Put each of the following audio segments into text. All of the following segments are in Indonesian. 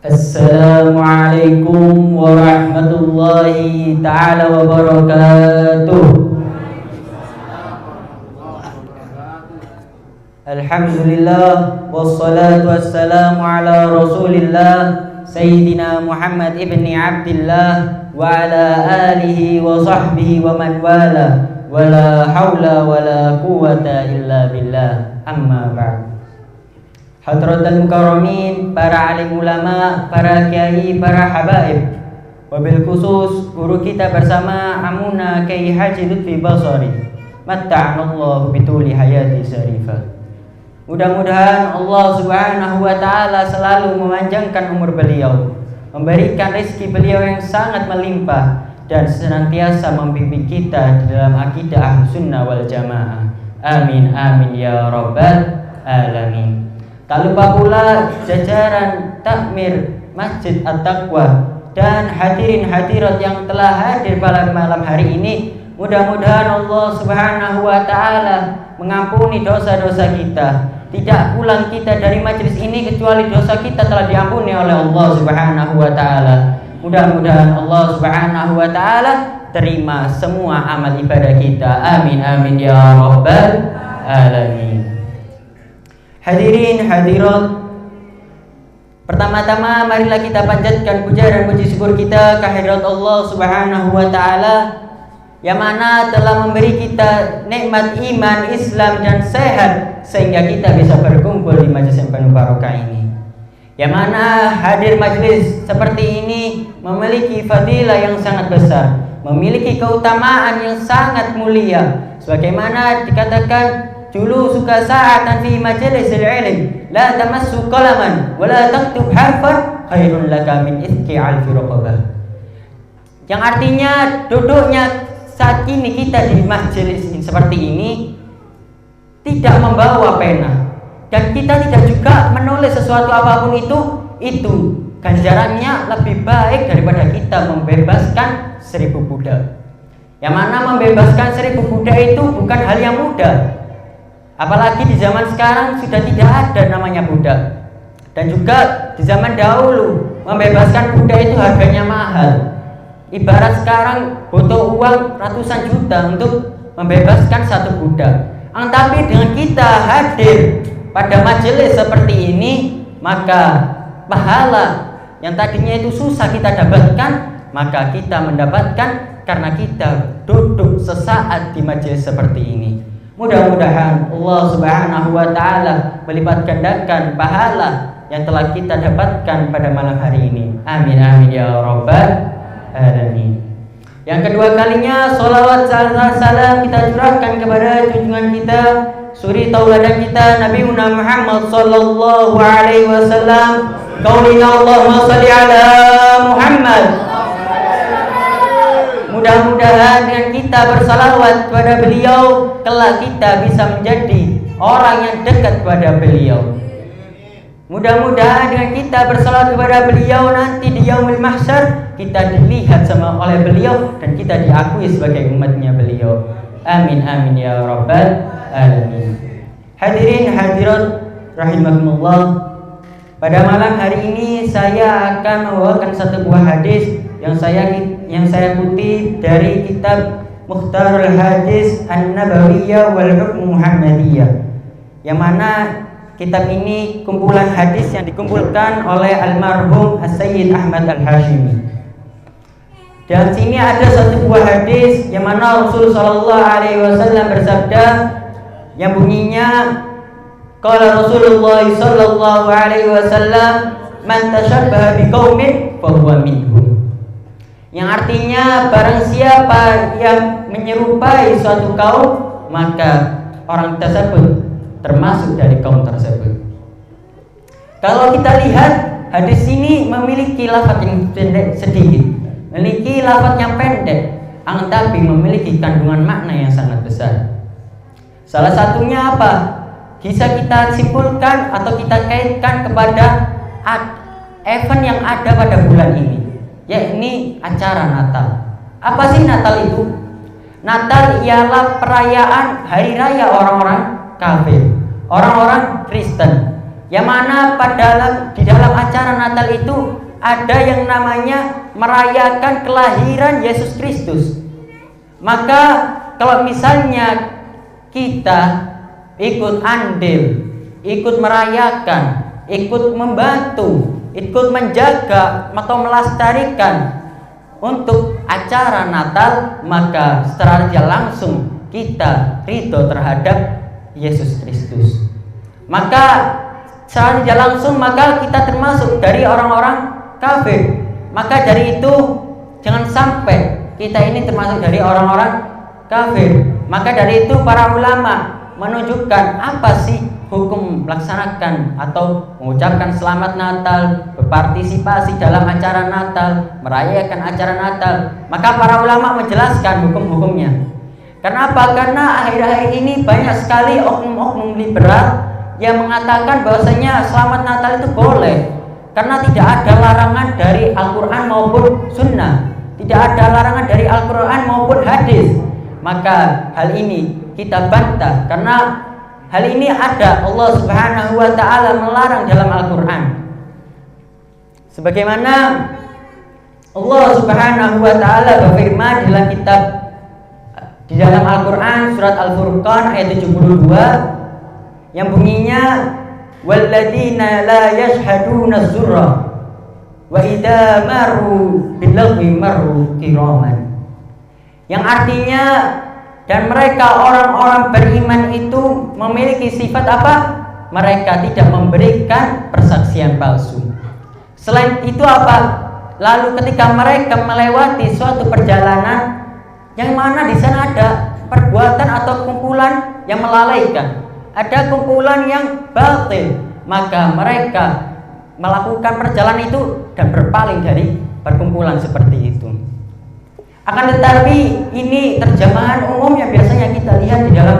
Assalamualaikum warahmatullahi ta'ala wabarakatuh. Alhamdulillah wassalatu wassalamu ala rasulillah Sayyidina Muhammad ibni Abdillah wa ala alihi wa sahbihi wa man wala wa la hawla wa la quwata illa billah. Amma ba'd. Hadratul mukarramin, para alim ulama, para kiai, para habaib, wabil khusus guru kita bersama Amuna Kiai Haji Lutfi Basari, matta'anallahu bituli hayati syarifah. Mudah-mudahan Allah subhanahu wa ta'ala selalu memanjangkan umur beliau, memberikan rezeki beliau yang sangat melimpah, dan senantiasa membimbing kita di dalam akidah Ahlussunnah wal Jamaah. Amin amin ya rabbal alamin. Tak lupa pula jajaran takmir Masjid At-Taqwa dan hadirin hadirat yang telah hadir pada malam hari ini. Mudah-mudahan Allah subhanahu wa ta'ala mengampuni dosa-dosa kita. Tidak pulang kita dari majelis ini kecuali dosa kita telah diampuni oleh Allah subhanahu wa ta'ala. Mudah-mudahan Allah subhanahu wa ta'ala terima semua amal ibadah kita. Amin amin ya rabbal alamin. Hadirin hadirat, pertama-tama marilah kita panjatkan puja dan puji syukur kita kehadirat Allah subhanahu wa ta'ala yang mana telah memberi kita nikmat iman, Islam dan sehat sehingga kita bisa berkumpul di majelis yang penuh barokah ini. Yang mana hadir majelis seperti ini memiliki fadilah yang sangat besar, memiliki keutamaan yang sangat mulia, sebagaimana dikatakan dulu suka sa'atan fi majalisil ilm la tamassu qalaman wa la taktub harfan khairun laka min iski alfi raqabah. Yang artinya duduknya saat ini kita di majelis seperti ini tidak membawa pena dan kita tidak juga menulis sesuatu apapun itu ganjarannya lebih baik daripada kita membebaskan 1000 budak. Yang mana membebaskan 1000 budak itu bukan hal yang mudah. Apalagi di zaman sekarang sudah tidak ada namanya budak. Dan juga di zaman dahulu membebaskan budak itu harganya mahal. Ibarat sekarang butuh uang ratusan juta untuk membebaskan satu budak. Tapi dengan kita hadir pada majelis seperti ini, maka pahala yang tadinya itu susah kita dapatkan, maka kita mendapatkan karena kita duduk sesaat di majelis seperti ini. Mudah-mudahan Allah subhanahu wa ta'ala melipat gandakan pahala yang telah kita dapatkan pada malam hari ini. Amin amin ya rabbal alamin. Yang kedua kalinya salawat salam kita curahkan kepada junjungan kita, suri tauladan kita, Nabi Muhammad sallallahu alaihi wasallam. Qaulina Allahumma shalli ala Muhammad. Mudah-mudahan dengan kita bersalawat kepada beliau, kelak kita bisa menjadi orang yang dekat kepada beliau. Mudah-mudahan dengan kita bersalawat kepada beliau, nanti di yaumul mahsyar kita dilihat sama oleh beliau dan kita diakui sebagai umatnya beliau. Amin amin ya rabbal alamin. Hadirin hadirat rahimakumullah, pada malam hari ini saya akan membawakan satu buah hadis yang saya kutip dari kitab Mukhtarul Hadis An-Nabawiyah wal Hukm Muhammadiyah, yang mana kitab ini kumpulan hadis yang dikumpulkan oleh almarhum As-Sayyid Ahmad Al-Hashimi. Dan sini ada satu buah hadis yang mana Rasul sallallahu alaihi wasallam bersabda yang bunyinya, qala Rasulullah sallallahu alaihi wasallam, man tashabbaha biqaumin fa huwa minhum. Yang artinya barang siapa yang menyerupai suatu kaum, maka orang tersebut termasuk dari kaum tersebut. Kalau kita lihat hadis ini memiliki lafaz yang pendek sedikit, memiliki lafaz yang pendek, tapi memiliki kandungan makna yang sangat besar. Salah satunya apa? Bisa kita simpulkan atau kita kaitkan kepada event yang ada pada bulan ini, yakni acara Natal. Apa sih Natal itu? Natal ialah perayaan hari raya orang-orang kafir, orang-orang Kristen, Yang mana di dalam acara Natal itu ada yang namanya merayakan kelahiran Yesus Kristus. Maka kalau misalnya kita ikut andil, ikut merayakan, ikut membantu, ikut menjaga atau melestarikan untuk acara Natal, maka secara tidak langsung kita ridho terhadap Yesus Kristus. Maka secara tidak langsung maka kita termasuk dari orang-orang kafir. Maka dari itu jangan sampai kita ini termasuk dari orang-orang kafir. Maka dari itu para ulama menunjukkan apa sih hukum melaksanakan atau mengucapkan selamat Natal, berpartisipasi dalam acara Natal, merayakan acara Natal. Maka para ulama menjelaskan hukum-hukumnya. Kenapa? Karena akhir-akhir ini banyak sekali oknum-oknum liberal yang mengatakan bahwasanya selamat Natal itu boleh, karena tidak ada larangan dari Al-Quran maupun Sunnah, tidak ada larangan dari Al-Quran maupun hadis. Maka hal ini kita bantah, karena hal ini ada Allah Subhanahu wa Ta'ala melarang dalam Al-Quran. Sebagaimana Allah Subhanahu wa Ta'ala berfirman dalam kitab di dalam Al-Quran surat Al-Furqan ayat 72 yang bunyinya walladzina la yashhaduna dzurra wa idza maru bil lagwi maru kiraman, yang artinya dan mereka orang-orang beriman itu memiliki sifat apa? Mereka tidak memberikan persaksian palsu. Selain itu apa? Lalu ketika mereka melewati suatu perjalanan yang mana di sana ada perbuatan atau kumpulan yang melalaikan, ada kumpulan yang batil, maka mereka melakukan perjalanan itu dan berpaling dari perkumpulan seperti itu. Akan tetapi ini terjemahan umum yang biasanya kita lihat di dalam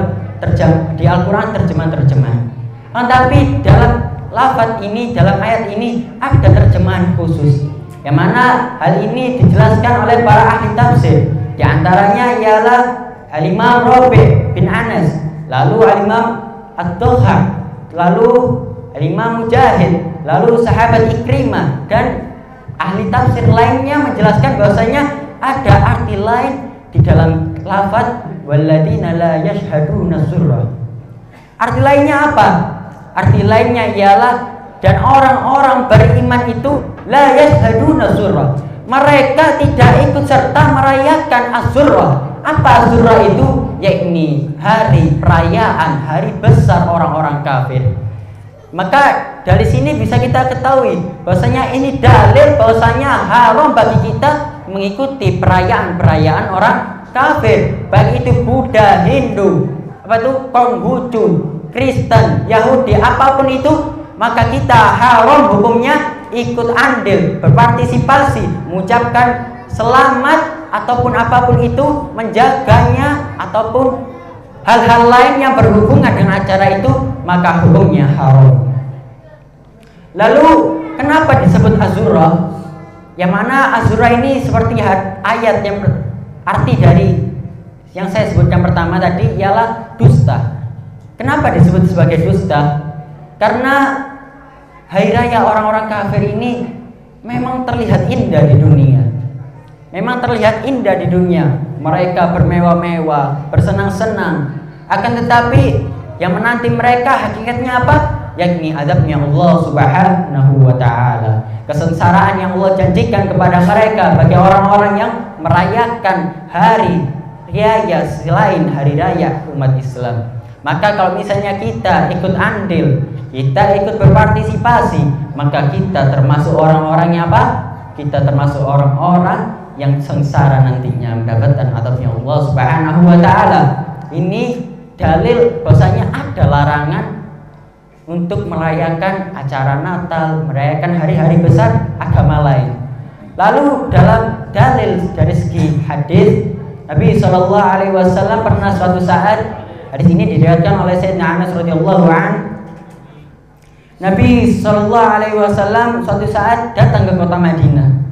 di Al-Quran terjemahan-terjemahan. Tetapi dalam lafaz ini, dalam ayat ini ada terjemahan khusus, yang mana hal ini dijelaskan oleh para ahli tafsir. Di antaranya ialah Al-Imam Rabi' bin Anas, lalu Al-Imam Ad-Dhahhak, lalu Al-Imam Mujahid, lalu sahabat Ikrimah, dan ahli tafsir lainnya menjelaskan bahwasanya ada arti lain di dalam lafaz walladzina la yashhaduna dzurra. Arti lainnya apa? Arti lainnya ialah dan orang-orang beriman itu la yashhaduna dzurra, mereka tidak ikut serta merayakan az-dzurra. Apa az-dzurra itu? Yakni hari perayaan, hari besar orang-orang kafir. Maka dari sini bisa kita ketahui bahwasanya ini dalil bahwasanya haram bagi kita mengikuti perayaan-perayaan orang kafir, baik itu Buddha, Hindu, Konghucu, Kristen, Yahudi, apapun itu, maka kita haram hukumnya ikut andil, berpartisipasi, mengucapkan selamat ataupun apapun itu, menjaganya ataupun hal-hal lain yang berhubungan dengan acara itu, maka hukumnya haram. Lalu kenapa disebut az-dzurra? Yang mana az-dzurra ini seperti ayat yang arti dari yang saya sebutkan pertama tadi ialah dusta. Kenapa disebut sebagai dusta? Karena hari raya orang-orang kafir ini memang terlihat indah di dunia. Memang terlihat indah di dunia. Mereka bermewah-mewah, bersenang-senang. Akan tetapi yang menanti mereka hakikatnya apa? Yakni azabnya Allah Subhanahu wa Ta'ala, kesengsaraan yang Allah janjikan kepada mereka bagi orang-orang yang merayakan hari raya selain hari raya umat Islam. Maka kalau misalnya kita ikut andil, kita ikut berpartisipasi, maka kita termasuk orang-orang yang apa? Kita termasuk orang-orang yang sengsara nantinya mendapatkan azabnya Allah Subhanahu wa Ta'ala. Ini dalil bahwasanya ada larangan untuk merayakan acara Natal, merayakan hari-hari besar agama lain. Lalu dalam dalil dari segi hadis, Nabi SAW pernah suatu saat, hadis ini diriwayatkan oleh Sayyidina Anas radhiyallahu an, Nabi SAW suatu saat datang ke kota Madinah.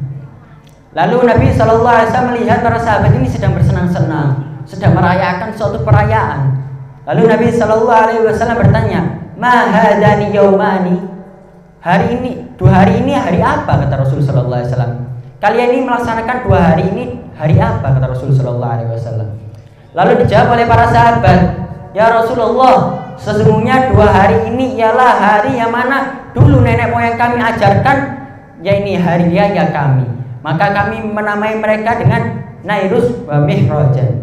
Lalu Nabi SAW melihat para sahabat ini sedang bersenang-senang, sedang merayakan suatu perayaan. Lalu Nabi SAW bertanya, ma hadani yaumani, dua hari ini hari apa, kata Rasul sallallahu alaihi wasallam. Kalian ini melaksanakan 2 hari ini hari apa, kata Rasul sallallahu alaihi wasallam. Lalu dijawab oleh para sahabat, ya Rasulullah, sesungguhnya 2 hari ini ialah hari yang mana dulu nenek moyang kami ajarkan, ya ini hari raya kami. Maka kami menamai mereka dengan Nairus wa Mihrajan.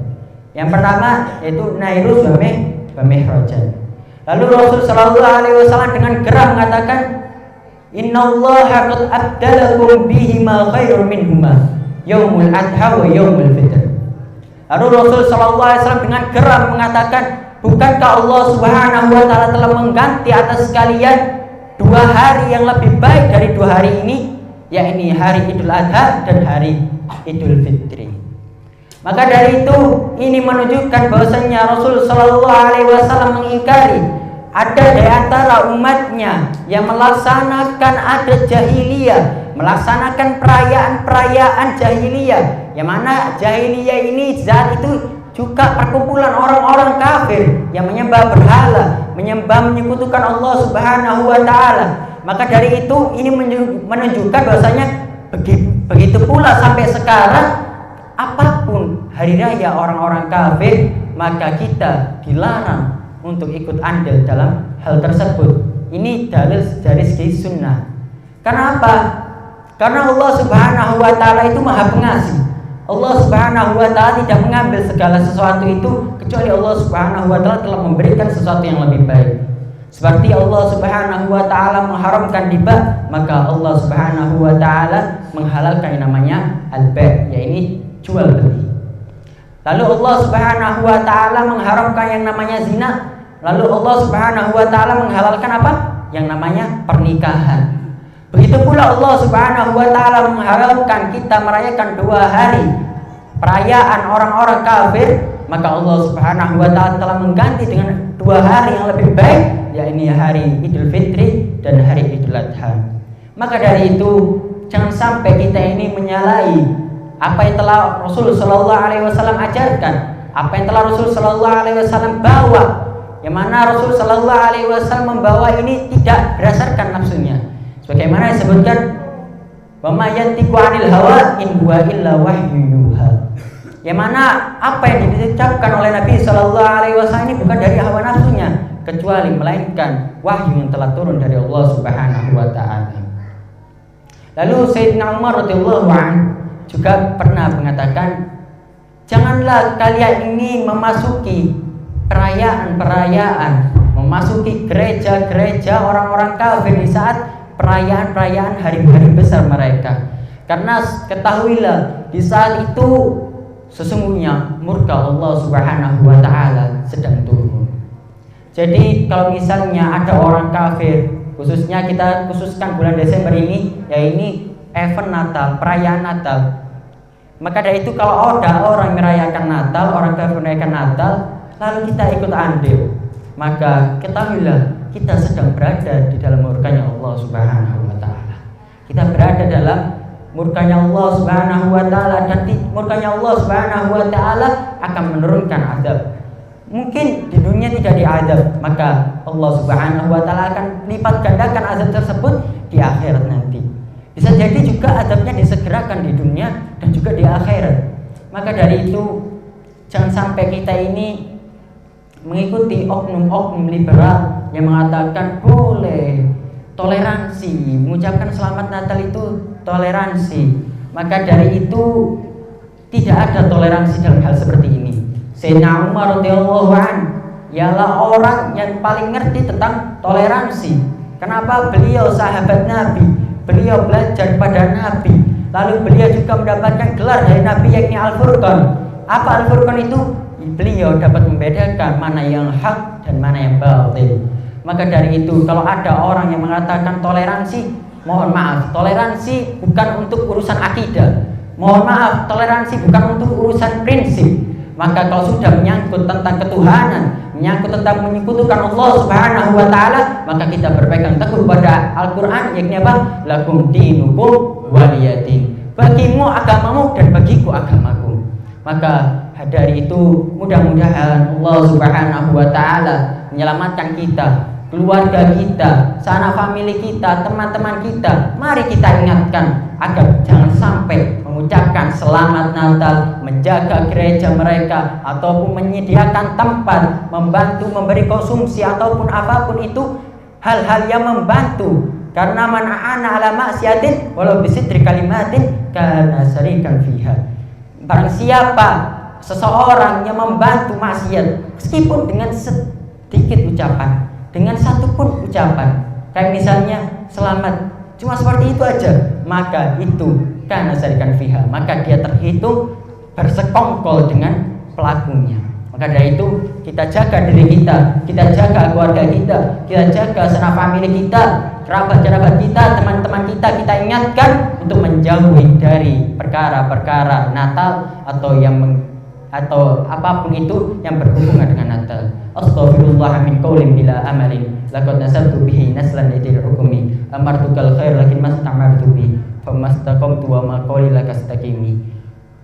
Yang pertama yaitu Nairus wa Mihrajan. Lalu Rasul sallallahu alaihi wasallam dengan geram mengatakan, innallaha qad abdalakum bihima khairun minhuma yaumul adha wa yaumul fitr. Lalu Rasul sallallahu alaihi wasallam dengan geram mengatakan, bukankah Allah Subhanahu wa taala telah mengganti atas kalian 2 hari yang lebih baik dari 2 hari ini, yakni hari Idul Adha dan hari Idul Fitri. Maka dari itu ini menunjukkan bahwasanya Rasul sallallahu alaihi wasallam mengingkari ada di antara umatnya yang melaksanakan adat jahiliyah, melaksanakan perayaan-perayaan jahiliyah, yang mana jahiliyah ini saat itu juga perkumpulan orang-orang kafir yang menyembah berhala, menyekutukan Allah Subhanahu wa taala. Maka dari itu ini menunjukkan bahwasanya begitu pula sampai sekarang, apapun hari raya orang-orang kafir, maka kita dilarang untuk ikut andil dalam hal tersebut. Ini dalil dari segi sunnah. Karena apa? Karena Allah Subhanahu wa taala itu Maha Pengasih. Allah Subhanahu wa taala tidak mengambil segala sesuatu itu kecuali Allah Subhanahu wa taala telah memberikan sesuatu yang lebih baik. Seperti Allah Subhanahu wa taala mengharamkan riba, maka Allah Subhanahu wa taala menghalalkan yang namanya al-bai', yaitu jual beli. Lalu Allah Subhanahu wa taala mengharamkan yang namanya zina. Lalu Allah Subhanahu wa taala menghalalkan apa? Yang namanya pernikahan. Begitu pula Allah Subhanahu wa taala mengharapkan kita merayakan 2 hari perayaan orang-orang kafir, maka Allah Subhanahu wa taala telah mengganti dengan 2 hari yang lebih baik, yakni hari Idul Fitri dan hari Idul Adha. Maka dari itu jangan sampai kita ini menyalahi apa yang telah Rasul sallallahu alaihi wasallam ajarkan, apa yang telah Rasul sallallahu alaihi wasallam bawa. Yang mana Rasul sallallahu alaihi wasallam membawa ini tidak berdasarkan nafsunya. Sebagaimana disebutkan, wa ma yantiqu 'anil hawa in huwa illa wahyu yuha. Yang mana apa yang diucapkan oleh Nabi sallallahu alaihi wasallam ini bukan dari hawa nafsunya, kecuali melainkan wahyu yang telah turun dari Allah Subhanahu wa taala. Lalu Sayyidina Umar radhiyallahu anhu juga pernah mengatakan, janganlah kalian ini memasuki perayaan-perayaan, memasuki gereja-gereja orang-orang kafir di saat perayaan-perayaan hari-hari besar mereka. Karena ketahuilah di saat itu sesungguhnya murka Allah Subhanahu wa taala sedang turun. Jadi kalau misalnya ada orang kafir, khususnya kita khususkan bulan Desember ini, ya ini event Natal, perayaan Natal. Maka dari itu kalau ada orang merayakan Natal, orang kafir merayakan Natal, lalu kita ikut andil, maka ketahuilah kita sedang berada di dalam murkanya Allah Subhanahu wa taala. Kita berada dalam murkanya Allah Subhanahu wa taala, dan murkanya Allah Subhanahu wa taala akan menurunkan azab. Mungkin di dunia tidak diazab, maka Allah Subhanahu wa taala akan lipat gandakan azab tersebut di akhirat nanti. Bisa jadi juga azabnya disegerakan di dunia dan juga di akhirat. Maka dari itu jangan sampai kita ini mengikuti oknum-oknum liberal yang mengatakan boleh toleransi, mengucapkan selamat Natal itu toleransi. Maka dari itu tidak ada toleransi dalam hal seperti ini. Sayyidina Umar radhiyallahu anhu ialah orang yang paling ngerti tentang toleransi. Kenapa? Beliau sahabat Nabi, beliau belajar pada Nabi, lalu beliau juga mendapatkan gelar dari Nabi yakni Al-Furqan. Apa Al-Furqan itu? Beliau dapat membedakan mana yang hak dan mana yang batil. Maka dari itu kalau ada orang yang mengatakan toleransi, mohon maaf, toleransi bukan untuk urusan akidah. Mohon maaf, toleransi bukan untuk urusan prinsip. Maka kalau sudah menyangkut tentang ketuhanan, menyangkut tentang menyekutukan Allah Subhanahu wa taala, maka kita berpegang teguh pada Al-Qur'an yakni apa? Lakum dinukum waliyadin. Bagimu agamamu dan bagiku agamaku. Maka dari itu mudah-mudahan Allah Subhanahu wa taala menyelamatkan kita keluarga kita, sanak famili kita, teman-teman kita, mari kita ingatkan agar jangan sampai mengucapkan selamat Natal, menjaga gereja mereka, ataupun menyediakan tempat, membantu memberi konsumsi ataupun apapun itu, hal-hal yang membantu. Karena man a'ana ala maksiatin walau bisitri kalimatin kana syarikan fiha. Barang siapa seseorang yang membantu maksiat meskipun dengan sedikit ucapan, dengan satu pun ucapan, kayak misalnya selamat, cuma seperti itu aja, maka itu karena syarikan fiha, maka dia terhitung bersekongkol dengan pelakunya. Maka dari itu kita jaga diri kita jaga keluarga kita jaga sanak famili kita, kerabat-kerabat kita, teman-teman kita ingatkan untuk menjauhi dari perkara-perkara Natal atau apapun itu yang berhubungan dengan Natal. Astaghfirullah min qaulin bila amalin laqad nasabtu bihi naslan idil hukmi amartukal khair lakin mastamartu bi famastaqamtu wa ma qawli lakastaqimi.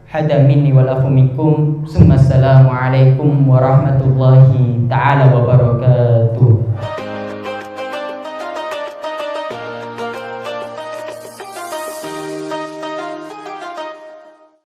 Hada minni wal afu minkum. Assalamu alaikum warahmatullahi taala wabarakatuh.